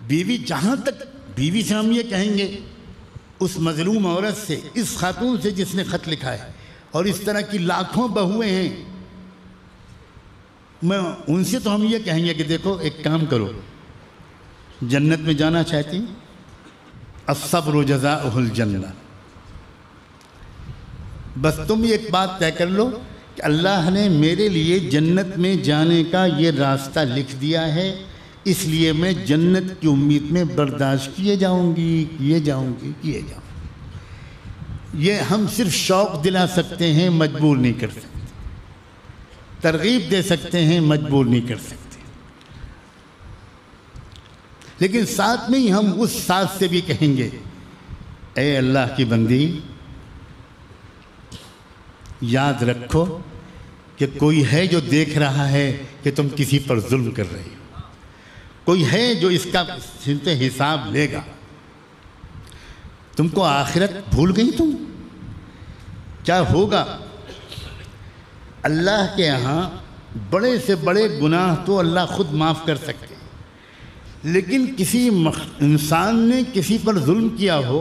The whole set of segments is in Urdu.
بیوی جہاں تک بیوی سے ہم یہ کہیں گے اس مظلوم عورت سے، اس خاتون سے جس نے خط لکھا ہے، اور اس طرح کی لاکھوں بہویں ہیں، میں ان سے تو ہم یہ کہیں گے کہ دیکھو ایک کام کرو، جنت میں جانا چاہتی الصبر جزاؤہ الجنہ، بس تم ایک بات طے کر لو کہ اللہ نے میرے لیے جنت میں جانے کا یہ راستہ لکھ دیا ہے، اس لیے میں جنت کی امید میں برداشت کیے جاؤں گی۔ یہ ہم صرف شوق دلا سکتے ہیں، مجبور نہیں کر سکتے، ترغیب دے سکتے ہیں، مجبور نہیں کر سکتے، لیکن ساتھ میں ہی ہم اس ساتھ سے بھی کہیں گے اے اللہ کی بندی، یاد رکھو کہ کوئی ہے جو دیکھ رہا ہے کہ تم کسی پر ظلم کر رہی ہو، کوئی ہے جو اس کا حساب لے گا۔ تم کو آخرت بھول گئی؟ تم کیا ہوگا؟ اللہ کے ہاں بڑے سے بڑے گناہ تو اللہ خود معاف کر سکتے، لیکن کسی انسان نے کسی پر ظلم کیا ہو،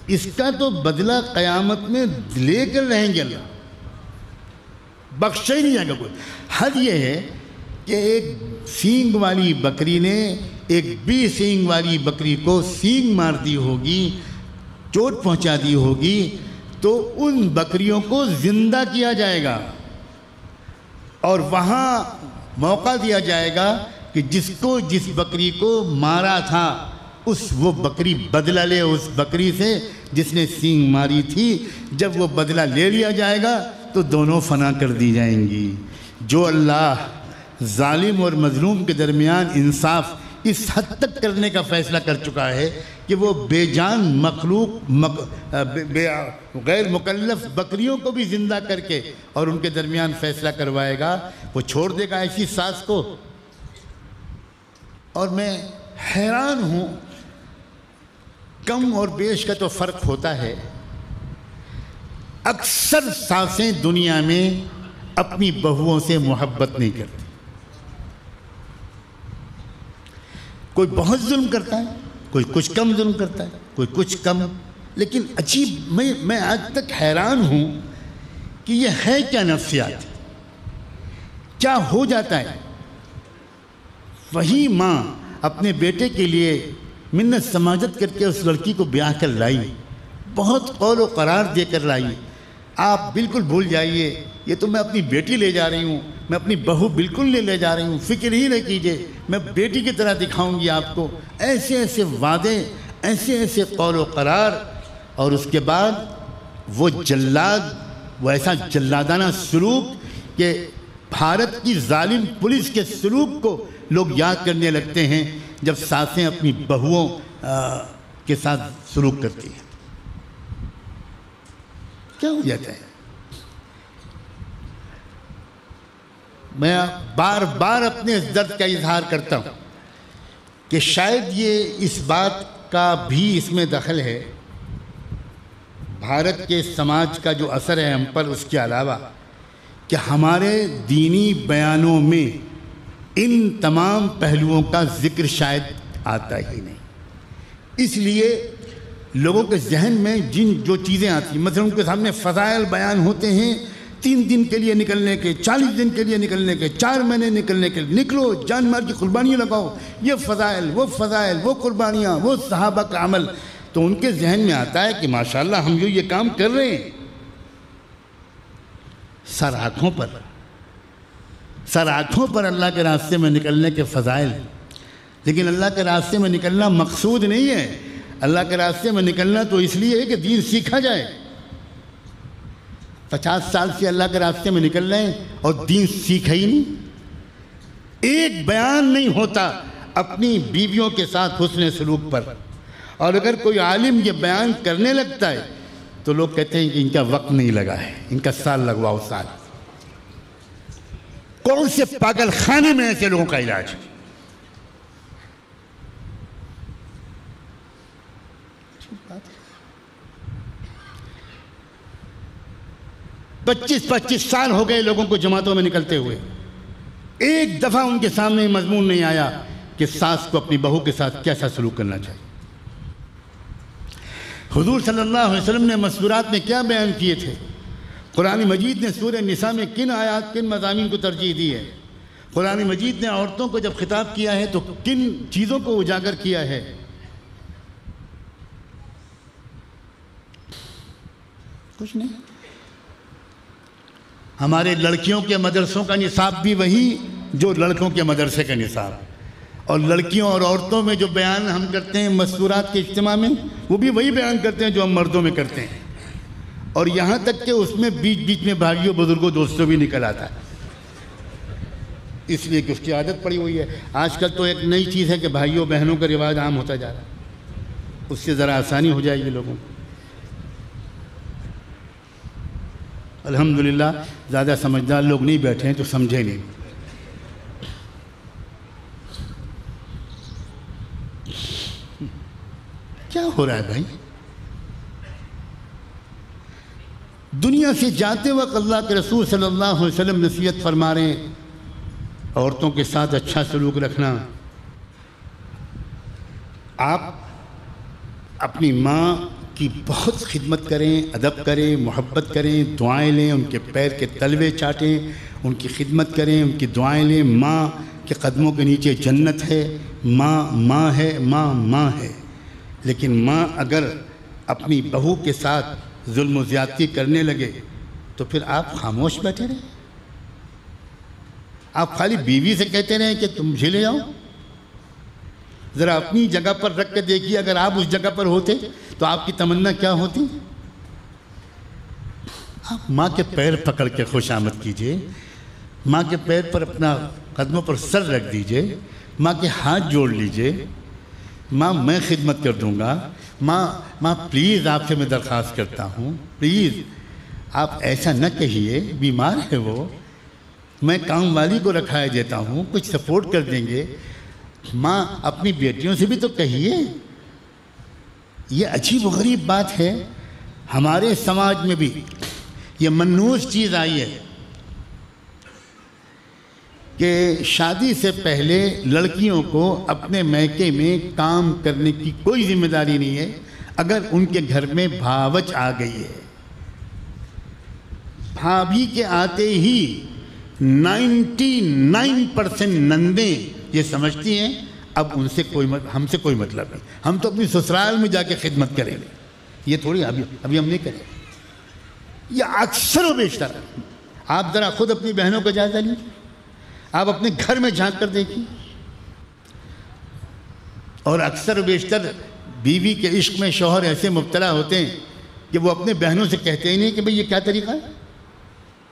اس کا تو بدلہ قیامت میں لے کر رہیں گے، اللہ بخشا ہی نہیں جائے گا کوئی۔ حد یہ ہے کہ ایک سینگ والی بکری نے ایک بی سینگ والی بکری کو سینگ مار دی ہوگی، چوٹ پہنچا دی ہوگی، تو ان بکریوں کو زندہ کیا جائے گا اور وہاں موقع دیا جائے گا کہ جس بکری کو مارا تھا وہ بکری بدلہ لے اس بکری سے جس نے سینگ ماری تھی۔ جب وہ بدلہ لے لیا جائے گا تو دونوں فنا کر دی جائیں گی۔ جو اللہ ظالم اور مظلوم کے درمیان انصاف اس حد تک کرنے کا فیصلہ کر چکا ہے کہ وہ بے جان مخلوق غیر مکلف بکریوں کو بھی زندہ کر کے اور ان کے درمیان فیصلہ کروائے گا، وہ چھوڑ دے گا ایسی ساز کو۔ اور میں حیران ہوں، کم اور بیش کا تو فرق ہوتا ہے، اکثر ساسیں دنیا میں اپنی بہوؤں سے محبت نہیں کرتی، کوئی بہت ظلم کرتا ہے، کوئی کچھ کم ظلم کرتا ہے، کوئی کچھ کم، لیکن عجیب میں آج تک حیران ہوں کہ یہ ہے کیا نفسیات، کیا ہو جاتا ہے۔ وہی ماں اپنے بیٹے کے لیے منت سماجت کر کے اس لڑکی کو بیاہ کر لائی، بہت قول و قرار دے کر لائی، آپ بالکل بھول جائیے یہ تو میں اپنی بیٹی لے جا رہی ہوں، میں اپنی بہو بالکل نہیں لے جا رہی ہوں، فکر ہی نہ کیجئے، میں بیٹی کی طرح دکھاؤں گی آپ کو، ایسے ایسے وعدے، ایسے ایسے قول و قرار، اور اس کے بعد وہ جلاد، وہ ایسا جلادانہ سلوک کہ بھارت کی ظالم پولیس کے سلوک کو لوگ یاد کرنے لگتے ہیں جب ساسیں اپنی بہوؤں کے ساتھ سلوک کرتی ہیں۔ کیا ہو جاتا ہے؟ میں بار بار اپنے اس درد کا اظہار کرتا ہوں کہ شاید یہ اس بات کا بھی اس میں دخل ہے، بھارت کے سماج کا جو اثر ہے ہم پر، اس کے علاوہ کہ ہمارے دینی بیانوں میں ان تمام پہلوؤں کا ذکر شاید آتا ہی نہیں، اس لیے لوگوں کے ذہن میں جو چیزیں آتی ہیں، مثلا ان کے سامنے فضائل بیان ہوتے ہیں، 3 دن کے لیے نکلنے کے، 40 دن کے لیے نکلنے کے، 4 مہینے نکلنے کے، نکلو جان مال کی قربانیاں لگاؤ، یہ فضائل، وہ قربانیاں، وہ صحابہ کا عمل، تو ان کے ذہن میں آتا ہے کہ ماشاءاللہ ہم یہ کام کر رہے ہیں، سر آنکھوں پر اللہ کے راستے میں نکلنے کے فضائل، لیکن اللہ کے راستے میں نکلنا مقصود نہیں ہے، اللہ کے راستے میں نکلنا تو اس لیے ہے کہ دین سیکھا جائے۔ 50 سال سے اللہ کے راستے میں نکل رہے ہیں اور دین سیکھا ہی نہیں، ایک بیان نہیں ہوتا اپنی بیویوں کے ساتھ حسن سلوک پر، اور اگر کوئی عالم یہ بیان کرنے لگتا ہے تو لوگ کہتے ہیں کہ ان کا وقت نہیں لگا ہے، ان کا سال لگواؤ سال۔ کون سے پاگل خانے میں ایسے لوگوں کا علاج ہے؟ 25 سال ہو گئے لوگوں کو جماعتوں میں نکلتے ہوئے، ایک دفعہ ان کے سامنے مضمون نہیں آیا کہ کہ ساس کو اپنی بہو کے ساتھ کیسا سلوک کرنا چاہیے۔ حضور صلی اللہ علیہ وسلم نے مستورات میں کیا بیان کیے تھے؟ قرآن مجید نے سورہ نساء میں کن آیات کن مضامین کو ترجیح دی ہے؟ قرآن مجید نے عورتوں کو جب خطاب کیا ہے تو کن چیزوں کو اجاگر کیا ہے؟ کچھ نہیں۔ ہمارے لڑکیوں کے مدرسوں کا نصاب بھی وہی جو لڑکوں کے مدرسے کا نصاب، اور لڑکیوں اور عورتوں میں جو بیان ہم کرتے ہیں مستورات کے اجتماع میں، وہ بھی وہی بیان کرتے ہیں جو ہم مردوں میں کرتے ہیں، اور یہاں تک کہ اس میں بیچ بیچ میں بھائیوں بزرگوں دوستوں بھی نکل آتا ہے، اس لیے کہ اس کی عادت پڑی ہوئی ہے۔ آج کل تو ایک نئی چیز ہے کہ بھائیوں بہنوں کا رواج عام ہوتا جا رہا ہے، اس سے ذرا آسانی ہو جائے گی لوگوں کو۔ الحمدللہ زیادہ سمجھدار لوگ نہیں بیٹھے ہیں تو سمجھے نہیں۔ کیا ہو رہا ہے بھائی؟ دنیا سے جاتے وقت اللہ کے رسول صلی اللہ علیہ وسلم نصیحت فرما رہے ہیں عورتوں کے ساتھ اچھا سلوک رکھنا۔ آپ اپنی ماں کی بہت خدمت کریں، ادب کریں، محبت کریں، دعائیں لیں، ان کے پیر کے تلوے چاٹیں، ان کی خدمت کریں، ان کی دعائیں لیں۔ ماں کے قدموں کے نیچے جنت ہے۔ ماں ہے، ماں ہے، لیکن ماں اگر اپنی بہو کے ساتھ ظلم و زیادتی کرنے لگے تو پھر آپ خاموش بیٹھے رہیں؟ آپ خالی بیوی سے کہتے رہیں کہ تم مجھے لے آؤ؟ ذرا اپنی جگہ پر رکھ کے دیکھیے، اگر آپ اس جگہ پر ہوتے تو آپ کی تمنا کیا ہوتی؟ آپ ماں کے پیر پکڑ کے خوش آمد کیجئے، ماں کے پیر پر اپنا قدموں پر سر رکھ دیجئے، ماں کے ہاتھ جوڑ لیجئے۔ ماں میں خدمت کر دوں گا، ماں پلیز آپ سے میں درخواست کرتا ہوں، پلیز آپ ایسا نہ کہیے، بیمار ہے وہ، میں کام والی کو رکھائے دیتا ہوں، کچھ سپورٹ کر دیں گے۔ ماں اپنی بیٹیوں سے بھی تو کہیے۔ یہ عجیب و غریب بات ہے، ہمارے سماج میں بھی یہ منحوس چیز آئی ہے کہ شادی سے پہلے لڑکیوں کو اپنے میکے میں کام کرنے کی کوئی ذمہ داری نہیں ہے اگر ان کے گھر میں بھاوچ آ گئی ہے۔ بھابھی کے آتے ہی 99% نندیں یہ سمجھتی ہیں اب ہم سے کوئی مطلب نہیں، ہم تو اپنی سسرال میں جا کے خدمت کریں گے۔ یہ تھوڑی ابھی ہم نہیں کریں، یہ اکثر و بیشتر۔ آپ ذرا خود اپنی بہنوں کا جائزہ لیجیے، آپ اپنے گھر میں جھانک کر دیکھیے، اور اکثر و بیشتر بیوی کے عشق میں شوہر ایسے مبتلا ہوتے ہیں کہ وہ اپنے بہنوں سے کہتے ہی نہیں کہ بھئی یہ کیا طریقہ ہے،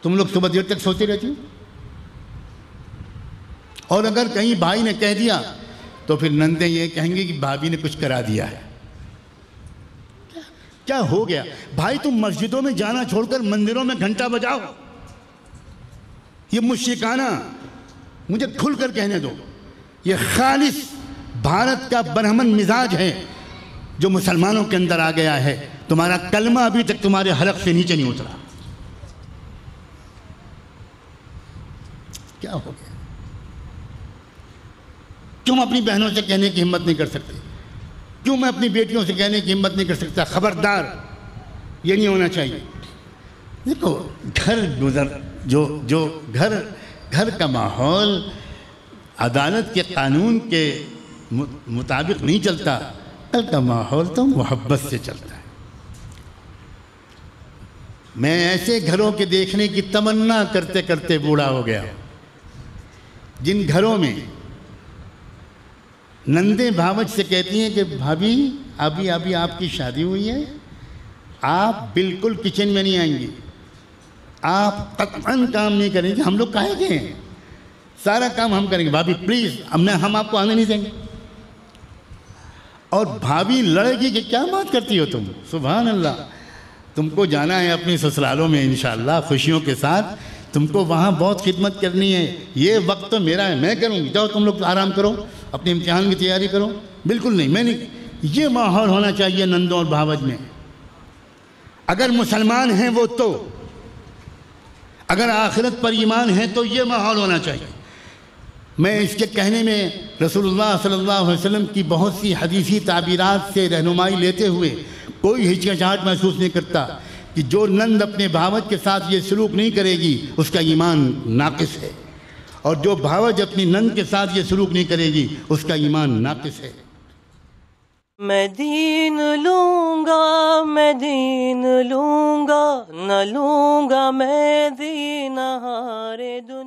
تم لوگ صبح دیر تک سوتے رہتی ہو۔ اور اگر کہیں بھائی نے کہہ دیا تو پھر نندیں یہ کہیں گے کہ بھابھی نے کچھ کرا دیا ہے۔ کیا ہو گیا بھائی؟ تم مسجدوں میں جانا چھوڑ کر مندروں میں گھنٹہ بجاؤ، یہ مشرکانہ، مجھے کھل کر کہنے دو، یہ خالص بھارت کا برہمن مزاج ہے جو مسلمانوں کے اندر آ گیا ہے۔ تمہارا کلمہ ابھی تک تمہارے حلق سے نیچے نہیں اترا۔ کیا ہو گیا؟ کیوں اپنی بہنوں سے کہنے کی ہمت نہیں کر سکتے؟ کیوں میں اپنی بیٹیوں سے کہنے کی ہمت نہیں کر سکتا؟ خبردار، یہ نہیں ہونا چاہیے۔ دیکھو گھر کا ماحول عدالت کے قانون کے مطابق نہیں چلتا، گھر کا ماحول تو محبت سے چلتا ہے۔ میں ایسے گھروں کے دیکھنے کی تمنا کرتے کرتے بوڑھا ہو گیا، جن گھروں میں نندیں بھاوج سے کہتی ہیں کہ بھابھی ابھی آپ کی شادی ہوئی ہے، آپ بالکل کچن میں نہیں آئیں گی، آپ قطعاً کام نہیں کریں گے، ہم لوگ کہے گئے ہیں سارا کام ہم کریں گے، بھابھی پلیز ہم آپ کو آنے نہیں دیں گے۔ اور بھابھی لڑے گی کہ کیا بات کرتی ہو تم، سبحان اللہ، تم کو جانا ہے اپنی سسرالوں میں انشاءاللہ خوشیوں کے ساتھ، تم کو وہاں بہت خدمت کرنی ہے، یہ وقت تو میرا ہے، میں کروں گی، جاؤ تم لوگ آرام کرو، اپنے امتحان کی تیاری کرو۔ بالکل نہیں، میں نہیں، یہ ماحول ہونا چاہیے نندوں اور بھاوج میں۔ اگر مسلمان ہیں وہ تو، اگر آخرت پر ایمان ہے تو یہ ماحول ہونا چاہیے۔ میں اس کے کہنے میں رسول اللہ صلی اللہ علیہ وسلم کی بہت سی حدیثی تعبیرات سے رہنمائی لیتے ہوئے کوئی ہچکچاہٹ محسوس نہیں کرتا کہ جو نند اپنے بھاوج کے ساتھ یہ سلوک نہیں کرے گی اس کا ایمان ناقص ہے، اور جو بھاوج اپنی نند کے ساتھ یہ سلوک نہیں کرے گی اس کا ایمان ناقص ہے۔ میں دین لوں گا، میں دین لوں گا، نہ لوں گا میں دین ہارے دنیا۔